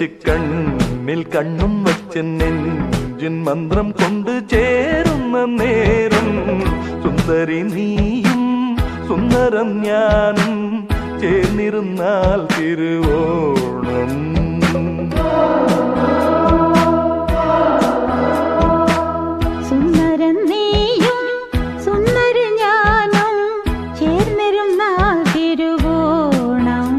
വച്ച് കണ്ണിൽ കണ്ണും വച്ച് നെഞ്ചിൻ മന്ത്രം കൊണ്ട് ചേരുന്ന നേരം സുന്ദരി നീയും സുന്ദരം ഞാനും ചേർന്നിരുന്നാൽ തിരുവോണം. സുന്ദരൻ നീയും സുന്ദരി ഞാനും ചേർന്നിരുന്നാൽ തിരുവോണം.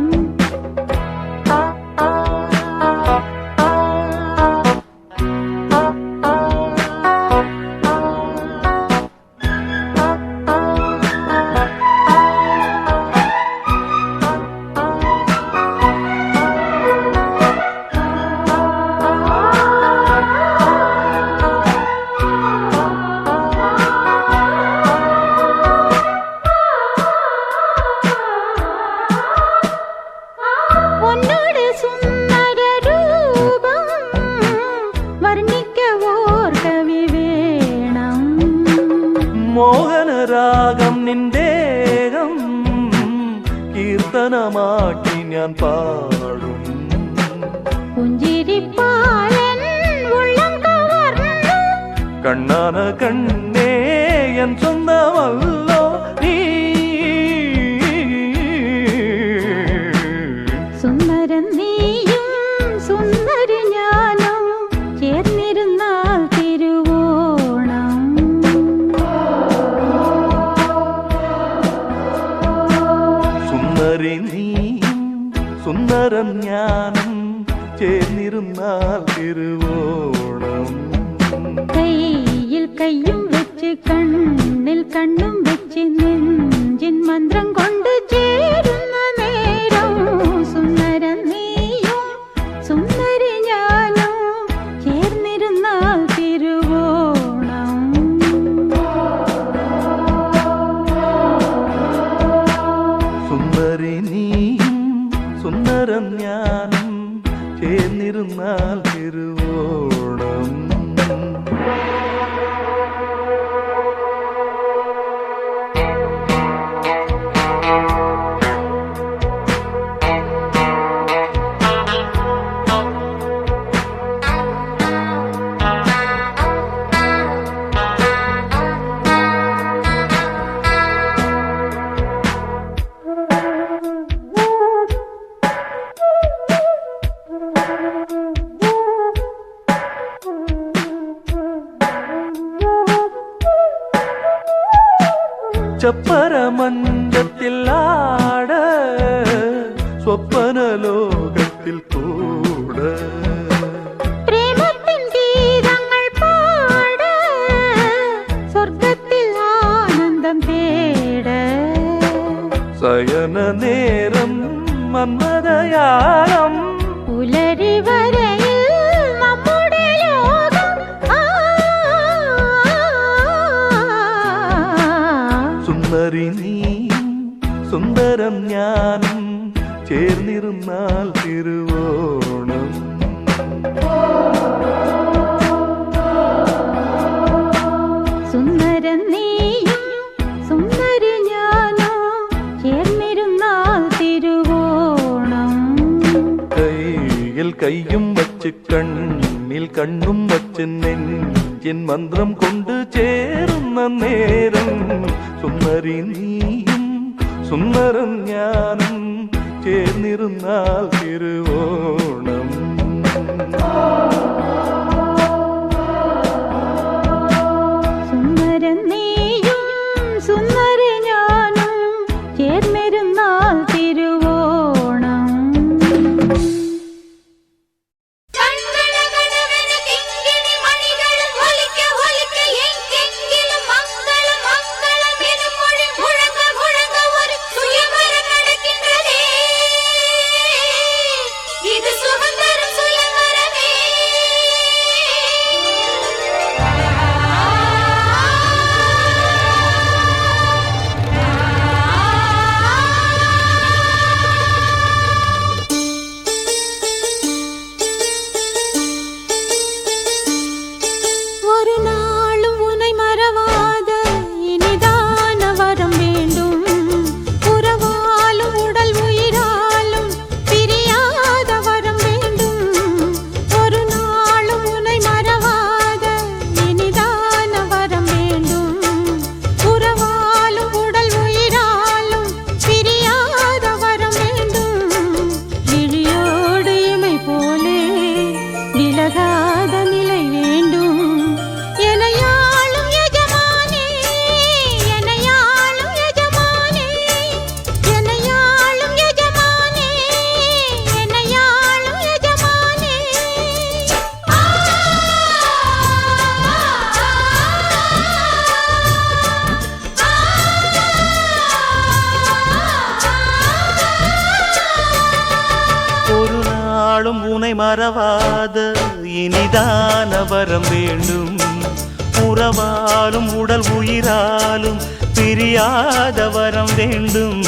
മോഹനരാഗം നിന്റേകം കീർത്തനമാക്കി ഞാൻ പാടും. പുഞ്ചിരിപ്പാലൻ ഉള്ളം കവർന്നു കണ്ണാന കണ്ണേ എൻ സ്വന്തമല്ലോ നീ. സുന്ദരൻ നീയും സുന്ദരി ഞാനും ചേർന്നിരുന്നാൽ തിരുവോണം. സുന്ദരി നീയും സുന്ദരം ഞാനും ചേർന്നിരുന്നാൽ തിരുവോണം. കയ്യിൽ കയ്യും വെച്ച് കണ്ണിൽ കണ്ണും വെച്ച് നെഞ്ചിൻ മന്ത്രം കൊണ്ട് ചേരുന്ന നേരം സുന്ദരൻ നീയും സുന്ദരി ഞാനും ചേർന്നിരുന്നാൽ തിരുവോണം. സുന്ദരി നീയും സുന്ദരം ഞാനും ചേർന്നിരുന്നാൽ തിരുവോണം. ചപ്പരമഞ്ചത്തിൽ ആട സ്വപ്ന ലോകത്തിൽ കൂട പ്രേമത്തിൻ ഗീതങ്ങൾ പാട സ്വർഗത്തിൽ ആനന്ദം തേട ശയന നേരം മന്മദയാളം പുലരി വരയിൽ നമ്മുടെ ലോകം. സുന്ദരി നീയും സുന്ദരം ഞാനും ചേർന്നിരുന്നാൽ തിരുവോണം. സുന്ദരൻ നീയും സുന്ദരി ഞാനും ചേർന്നിരുന്നാൽ തിരുവോണം. കയ്യിൽ കയ്യും വച്ച് കണ്ണിൽ കണ്ണും വച്ച് നെഞ്ചിൻ മന്ത്രം കൊണ്ട് ചേരുന്ന നേരം സുന്ദരി നീയും സുന്ദരം ഞാനും ചേർന്നിരുന്നാൽ തിരുവോണം. സുന്ദരൻ നീയും സുന്ദരി ഞാനും ചേർന്നിരുന്നാൽ തിരുവോണം. இது சுகம் மறவாத இனிதான வரம் வேண்டும். உறவாலும் உடல் உயிராலும் பிரியாத வரம் வேண்டும்.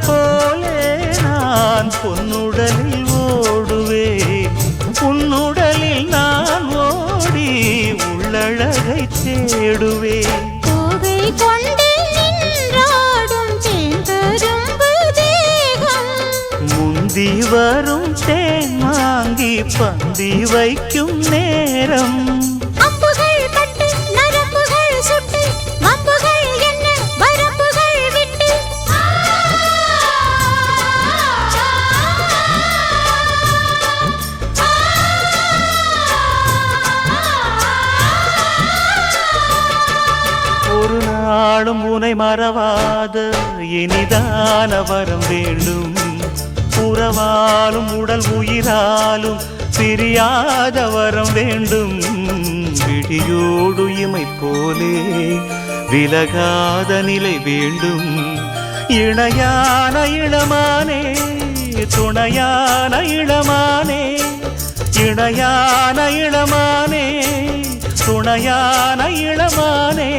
போலே நான் பொன்னுடலில் ஓடுவேன். உன்னுடலில் நான் ஓடி உள்ளழகை தேடுவேன். கோகை கொண்டு நின்றாடும் தேங்கரும்பு தேகம், முந்தி வரும் தேன் வாங்கி பந்தி வைக்கும் நேரம். அம்புகள் பட்டு நரம்புகள் சுட்டு வம்புகள் என்ன வரம்புகள் விட்டு ஒரு நாளும் உனை மறவாத இனிதான வரம் வேண்டும். உறவாலும் உடல் உயிராலும் பிரியாத வரம் வேண்டும். விடியோடு இமை போலே விலகாத நிலை வேண்டும். இணையான இளமானே துணையான இளமானே, இணையான இளமானே துணையான இளமானே.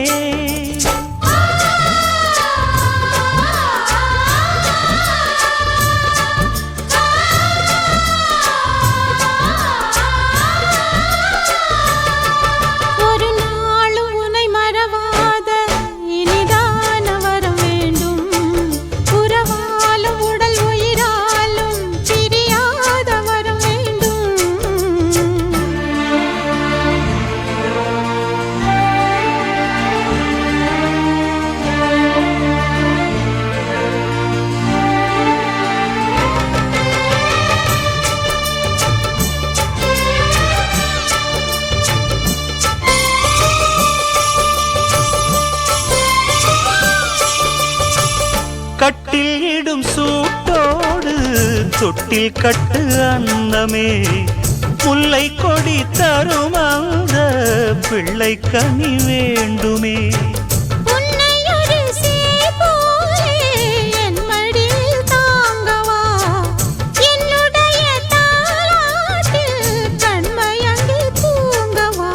ஒரு நாளும் உனை மறவாத இனிதான வரம் வேண்டும். உறவாலும் உடல் உயிராலும் பிரியாத வரம் வேண்டும். கட்டில் இடும் சூட்டோடு தொட்டில் கட்டு அன்னமே, முல்லை கொடி தரும் அந்த பிள்ளை கனி வேண்டுமே. உன்னை ஒரு சேய் போலே என் மடியில் தாங்கவா, என்னுடைய தாலாட்டில் கண்மயங்கி தூங்கவா.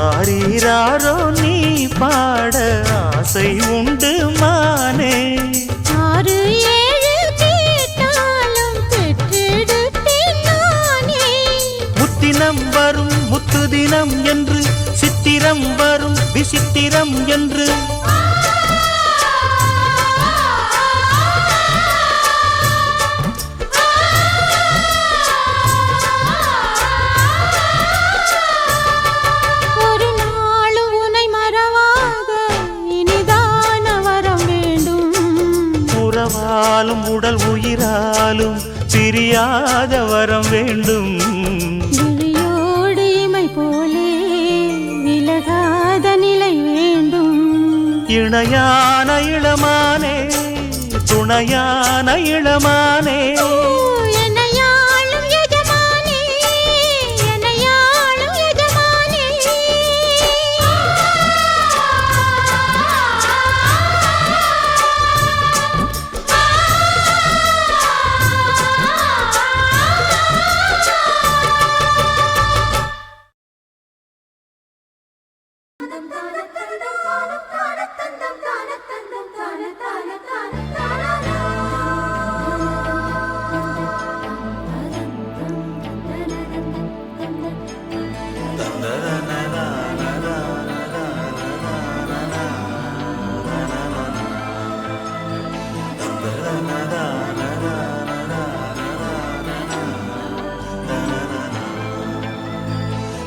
ஆரீராரோ நீ பாட ஆசை உண்டு மானே. 6 7 கேட்டாலும் பெற்றெடுப்பேன் நானே. முத்தினம் வரும் முத்து தினம் என்று, சித்திரம் வரும் விசித்திரம் என்று. ஒரு நாளும் உனை மறவாத இனிதான வரம் வேண்டும். உறவாலும் உடல் உயிராலும் பிரியாத வரம் வேண்டும். விழியோடு இமை போலே விலகாத நிலை வேண்டும். இணையான இளமானே துணையான இளமானே. என்னையாளும் எஜமானே, என்னையாளும் எஜமானே.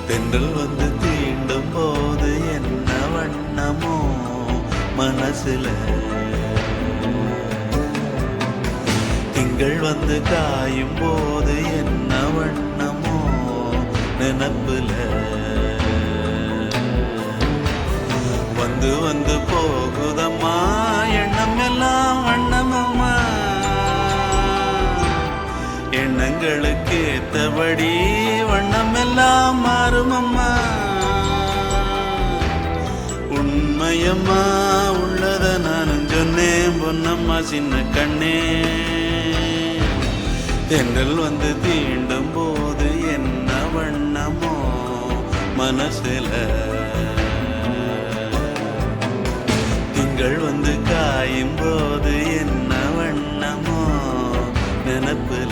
தென்றல் வந்து தீண்டும் போது என்ன வண்ண மனசுல திங்கள் வந்து காயும் போது என்ன வண்ணமோ நினப்புல வந்து வந்து போகுதம்மா எண்ணம் எல்லாம் வண்ணமம்மா எண்ணங்களுக்கு ஏத்தபடி வண்ணம் எல்லாம் மாறுமம்மா உண்மையம்மா உள்ளத நானும் சொன்னேன் பொன்னம்மா சின்ன கண்ணே தென்றல் வந்து தீண்டும் போது என்ன வண்ணமோ மனசுல திங்கள் வந்து காயும் போது என்ன வண்ணமோ நினப்புல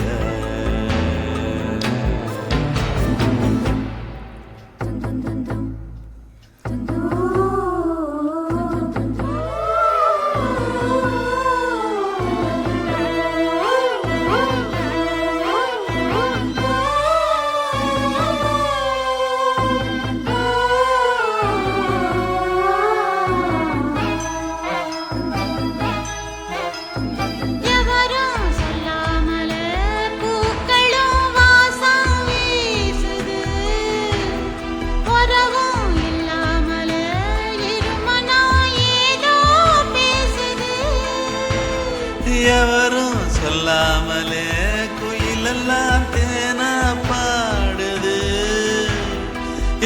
எவரும் சொல்லாமலே குயிலெல்லாம் தேனா பாடுது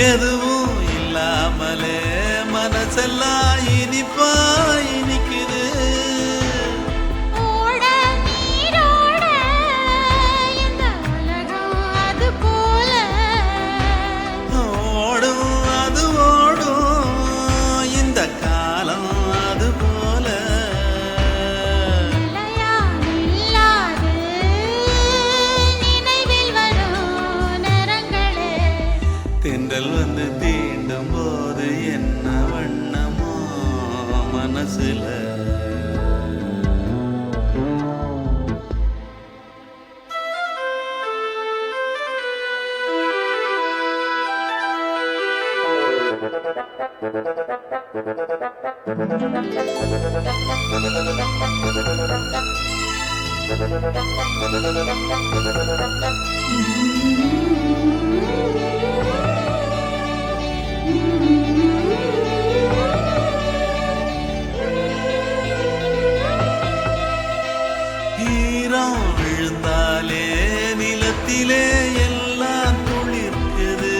எதுவும் இல்லாமலே மனசெல்லாம் இனிப்பா இனிக்குது ஓடும் அது ஓடும் இந்த காலம் அது போல தென்றல் வந்து தீண்டும் போது என்ன வண்ணமோ மனசுல ஈரம் விழுந்தாலே நிலத்திலே எல்லாம் துளிர்க்குது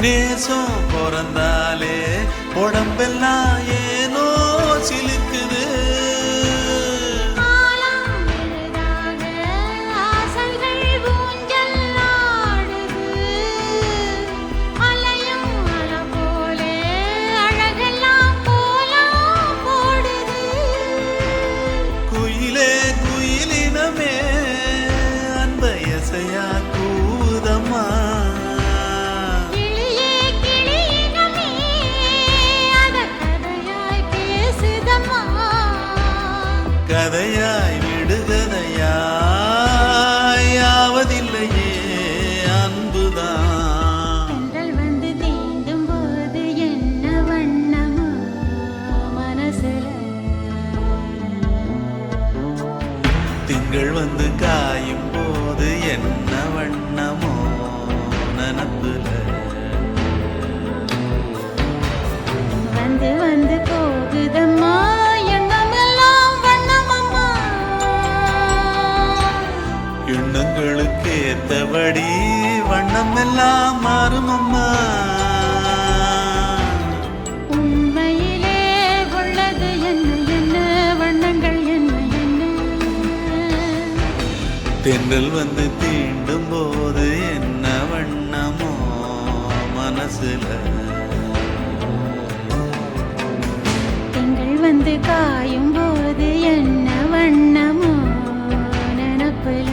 நேசம் பிறந்தாலே உடம்பெல்லாம் ஏனோ சிலிக்குது கூதம்மா கதையாய் விடுகதையாய் ஆவதில்லையே அன்புதான் வந்து தீண்டும் போது என்ன வண்ணமோ மனசுல திங்கள் வந்து காயும் போது என்ன வண்ணமோ நினப்புல வந்து வந்து போகுதம்மா எண்ணமெல்லாம் வண்ணமம்மா எண்ணங்களுக்கு ஏத்தபடி வண்ணம் எல்லாம் மாறுமம்மா உண்மையிலே உள்ளது என்ன என்ன வண்ணங்கள் என்ன என்ன தென்றல் வந்து தீண்டும் போது என்ன வண்ணமோ மனசுல திங்கள் வந்து காயும் போது என்ன வண்ணமோ நினப்புல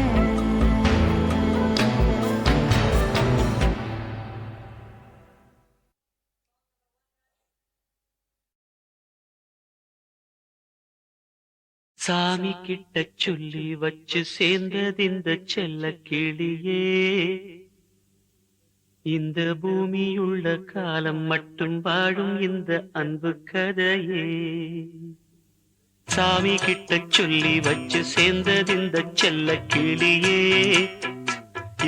சாமி கிட்ட சொல்லி வச்சு சேர்ந்தது இந்த செல்ல கிளியே இந்த பூமியுள்ள காலம் மட்டும் வாழும் இந்த அன்பு கதையே சாமி கிட்ட சொல்லி வச்சு சேர்ந்தது இந்த செல்ல கிளியே.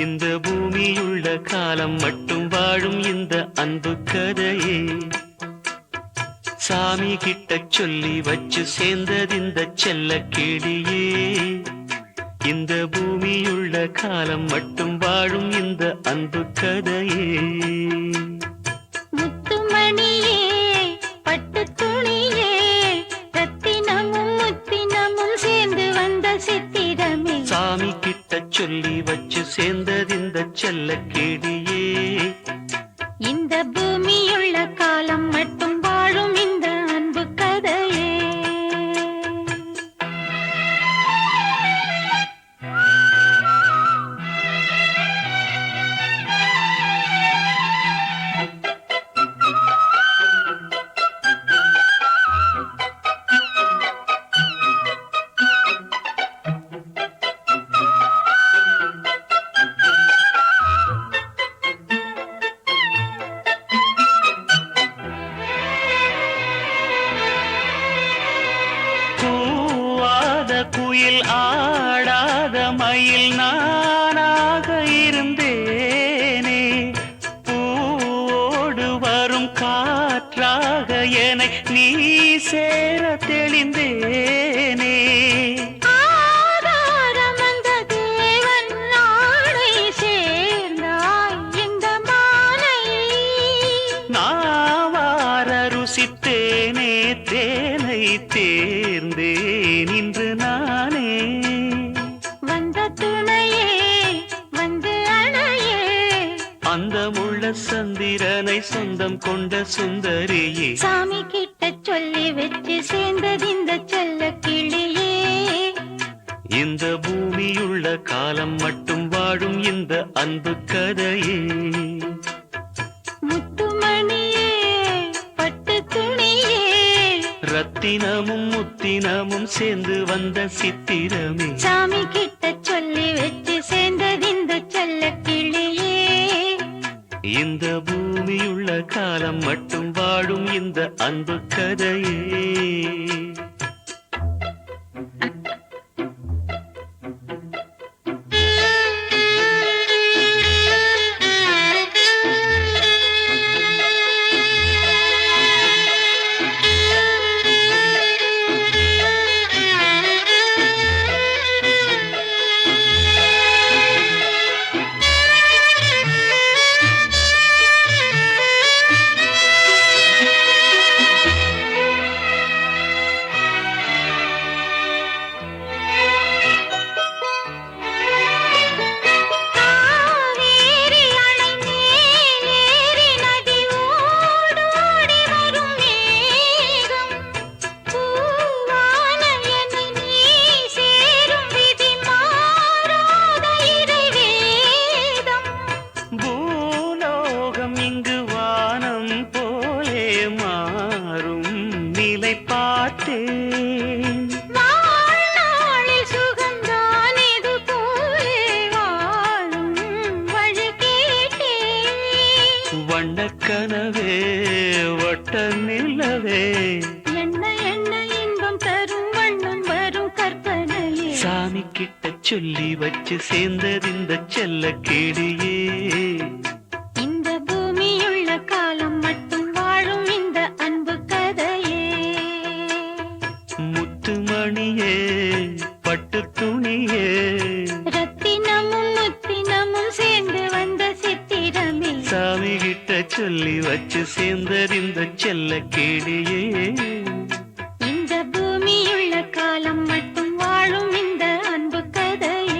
இந்த பூமியுள்ள காலம் மட்டும் வாழும் இந்த அன்பு கதையே சாமி கிட்ட சொல்லி வச்சு சேர்ந்தது இந்த செல்ல கிளியே. இந்த பூமியுள்ள காலம் மட்டும் வாழும் இந்த அன்பு கதையே. முத்துமணியே பட்டு துணியே ரத்தினமும் முத்தினமும் சேர்ந்து வந்த சித்திரமே சாமி கிட்ட சொல்லி வச்சு சேர்ந்தது இந்த செல்ல கிளியே. இந்த பூமியுள்ள காலம் மட்டும் வாழும் இந்த அன்பு கதையே. குயில் ஆடாத மயில் நானாக இருந்தேனே பூவோடு வரும் காற்றாக என்னை நீ சேர தெளிந்தேனே. ஆதாரம் வந்த தேவன் நாளை சேர்ந்தாய் இந்த மாலை நாவார ருசித்தேனே தேனை தேர்ந்தேன் இன்று நானே. வந்த துணையே வந்து அணையே அந்த முள்ள சந்திரனை சொந்தம் கொண்ட சுந்தரியே சாமி கிட்ட சொல்லி வச்சு சேர்ந்தது இந்த செல்ல கிளியே. இந்த பூமியுள்ள காலம் மட்டும் வாழும் இந்த அன்பு கதையே. முத்துமணியே பட்டு துணியே ரத்தினமும் முத்தினமும் சேர்ந்து வந்த சித்திரமே சாமி கிட்ட சொல்லி வச்சு சேர்ந்தது இந்த செல்ல கிளியே. இந்த பூமியுள்ள காலம் மட்டும் வாழும் இந்த அன்பு கதையே. காவேரி அணை மேலேறி நதி ஓடோடி வரும் மேகம் பூவான என்னை நீ சேரும் விதி மாறாத இறைவேதம். பூலோகம் இங்கு வானம் போலே மாறும் நிலை பார்த்தேன். வாழ்நாளில் சுகந்தான் இது போலே வாழும் வழி கேட்டேன். வண்ணக்கனவே வட்ட நிலவே என்ன என்ன இன்பம் தரும் வண்ணம் வரும் கற்பனையே சாமி கிட்ட சொல்லி வச்சு சேர்ந்தது இந்த செல்ல கிளியே. இந்த பூமியுள்ள காலம் மட்டும் வாழும் இந்த அன்பு கதையே. முத்துமணியே பட்டு துணியே ரத்தினமும் முத்தினமும் சேர்ந்து வந்த சித்திரமே சாமி கிட்ட சொல்லி வச்சு சேர்ந்தது இந்த செல்ல கிளியே. இந்த பூமியுள்ள காலம் மட்டும் வாழும் இந்த அன்பு கதையே.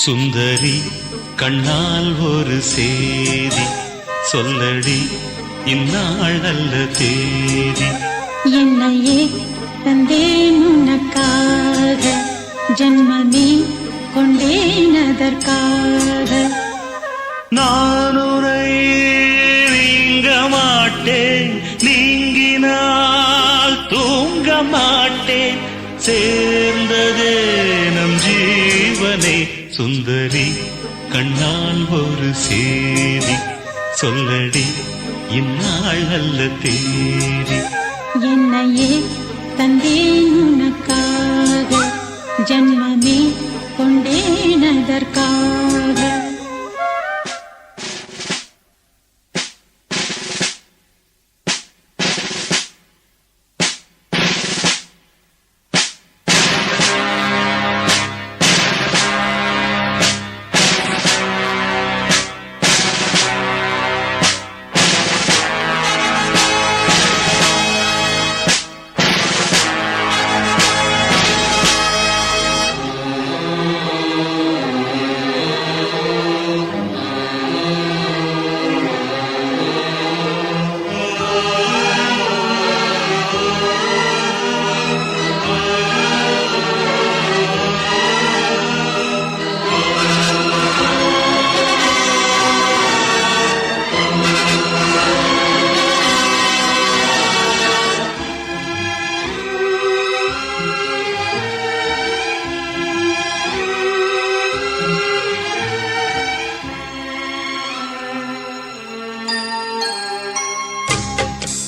சுந்தரி கண்ணால் ஒரு சேதி சொல்லடி இந்நாள் நல்ல தேதி. என்னையே தந்தேன் உனக்காக, ஜன்மமே கொண்டேன் அதற்காக. நான் உரை நீங்க மாட்டேன், நீங்கினால் தூங்க மாட்டேன், சேர்ந்ததே நம் ஜீவனே. சுந்தரி கண்ணால் ஒரு சேதி சொல்லடி இந்நாள் நல்ல தேதி. என்னையே தந்தேன் உனக்காக, ஜன்மமே கொண்டேன் அதற்காக.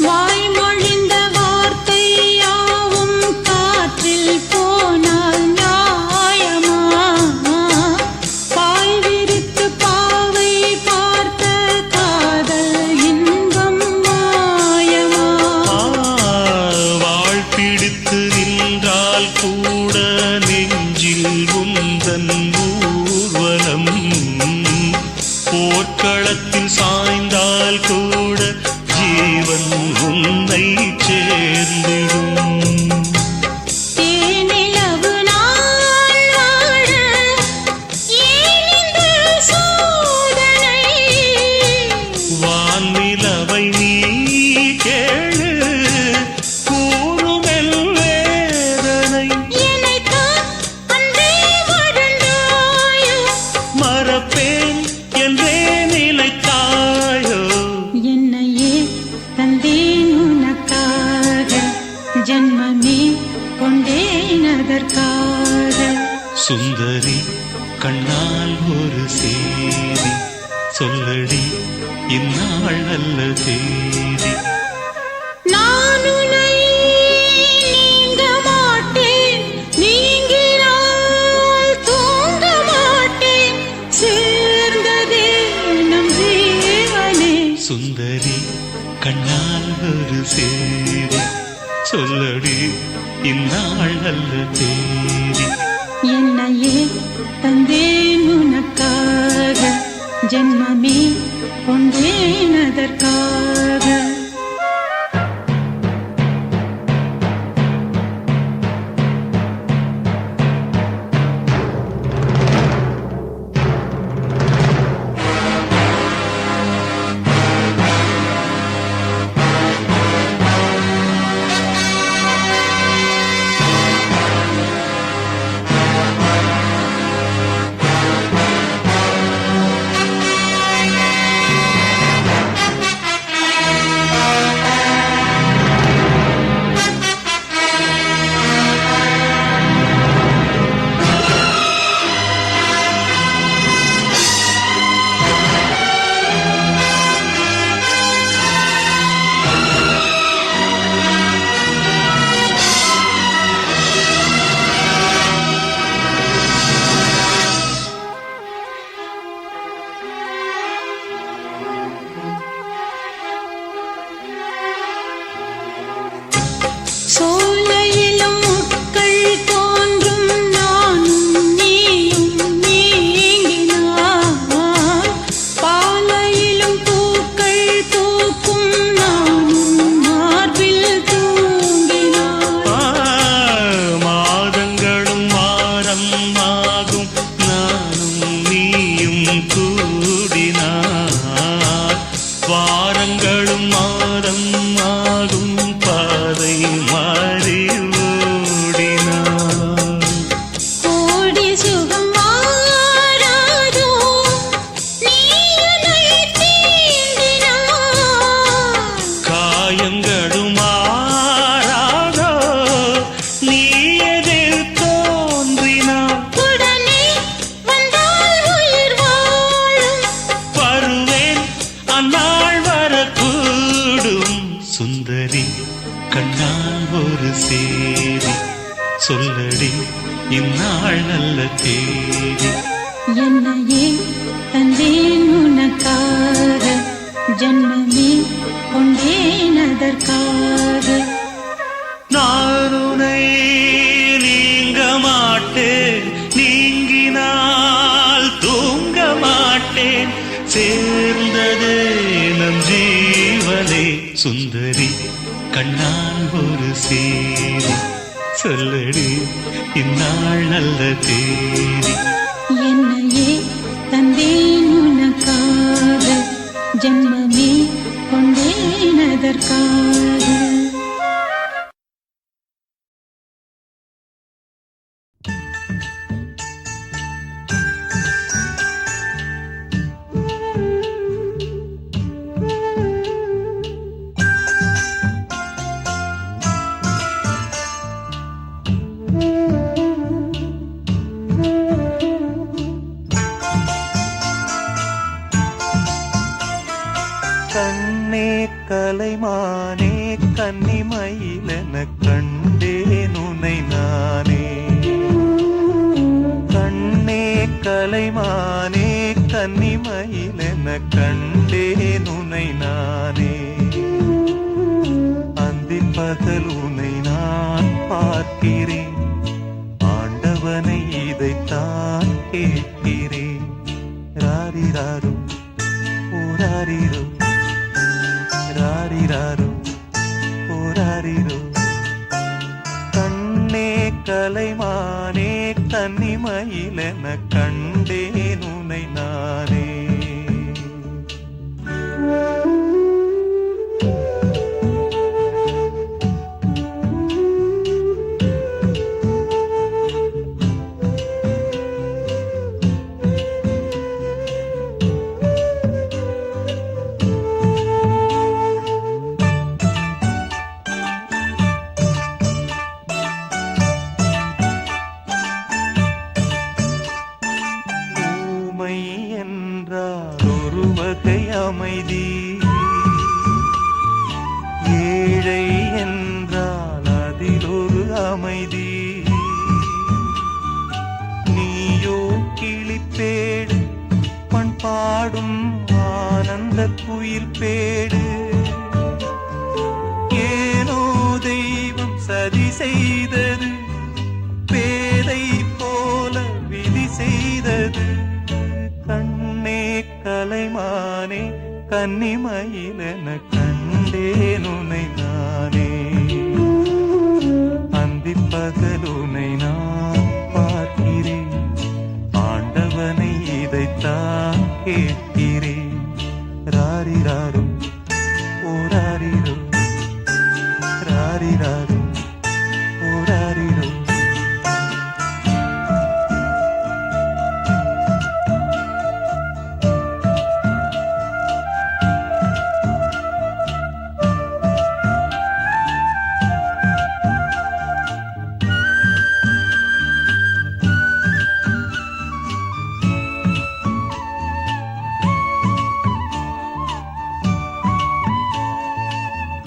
வாய்மொழிந்த வார்த்தை யாவும் காற்றில் போனால் நியாயமா? பாய் விரித்து பாவை பார்த்த காதல் இன்பம் மாயமா? வாழ் பிடித்து நின்றால் கூட நெஞ்சில் உந்தன் ஊர்வலம், போர்க்களத்தில் சாய்ந்தால் கூட ஜீவன் உன்னை சேர்ந்திடும். தேனிலவு நாள் வாழ ஏன் இந்த சோதனை? வான்நிலவை நீ கேளு கூறுமெல் வேதனை. என்னைத்தான் அன்றே மறந்தாயோ, மறப்பேன் என்றே நிலைத்தாயோ. என்னையே தந்தேன் உனக்காக, ஜன்மமே கொண்டேன் அதற்காக. சுந்தரி கண்ணால் ஒரு சேதி சொல்லடி இந்நாள் நல்ல தேதி. நான் உன்னை நீங்க மாட்டேன், நீங்கினால் தூங்க மாட்டேன், சேர்ந்ததே நம் ஜீவனே. சுந்தரி கண்ணால் ஒரு சேதி சொல்லடி இந்நாள் நல்ல தேதி. என்னையே தந்தேன் உனக்காக, ஜன்மமே கொண்டேன் அதற்காக. வாரங்களும் மாதம் ஆகும் பாதை மாறி ஓடினான். கோடி சுகம் வாராதோ நீயுனை தீண்டினான். காயங்களும் மாறாதோ நீ எதில் தோன்றினான். உடனே வந்தால் உயிர் வாழும். வருவேன் அந்நாள் வரக்கூடும். சுந்தரி கண்ணால் ஒரு சேரி சொல்லடி இந்நாள் நல்ல தேதி. என்னையே தந்தேன் உனக்காக, ஜன்மமே கொண்டேன் அதற்காக. நான் உன்னை நீங்க மாட்டேன், நீங்கினால் தூங்க மாட்டேன். சேர்ந்ததே நம் ஜீவனே. சுந்தரி கண்ணால் ஒரு சேரி சொல்லடி இந்நாள் நல்ல தேதி. என்னையே தந்தேன் உனக்காக, ஜன்மமே கொண்டேன் அதற்காக. கண்ணே கலைமானே கன்னிமயிலென கண்டேன் உனை நானே. கண்ணே கலைமானே கன்னிமயிலென கண்டேன் உனை நானே. அந்தின் பகல் உனை நான் பார்க்கிறேன், ஆண்டவனை இதைத்தான் கேட்கிறேன். ராரிராரோ ஓராரிரோ ராரிராரோ ஓராரிரோ. கண்ணே கலைமானே கன்னிமயிலென கண்டேன் உனை நானே. ஊமை என்றால் ஒரு வகை அமைதி, ஏழை என்றால் அதில் ஒரு அமைதி. நீயோ கிளிப்பேடு, பண்பாடும் ஆனந்த குயில் பேடு. ஏனோ தெய்வம் சதி செய்தது, பேதை போல விதி செய்தது. கண்ணே கலைமானே கன்னிமயிலென கண்டேன் உனை நானே. அந்திப் பகல் உனை நான் பார்க்கிறேன், ஆண்டவனை இதைத்தான் கேட்கிறேன். ராரிராரோ ஓராரிரோ ராரிராரோ ஓராரிரோ.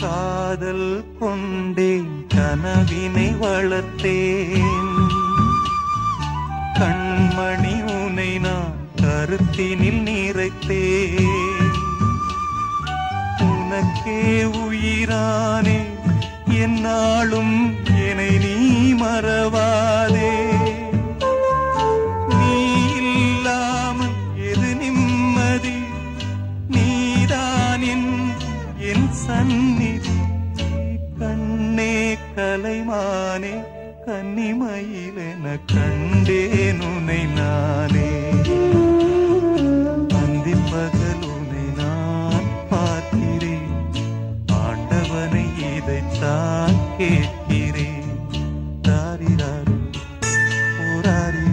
காதல் கொண்டேன், கனவினை வளர்த்தேன். கண்மணி உனை நான் கருத்தினில் நிறைத்தேன். உனக்கே உயிரானே என்னாலும் என்னை நீ மறவாதே. நீ இல்லாமல் எது நிம்மதி, நீதான் என் சந்நிதி. கண்ணே கலைமானே கன்னிமயிலென கண்டேன் உனை நானே. அந்திப் பகல் உனை நான் ராரி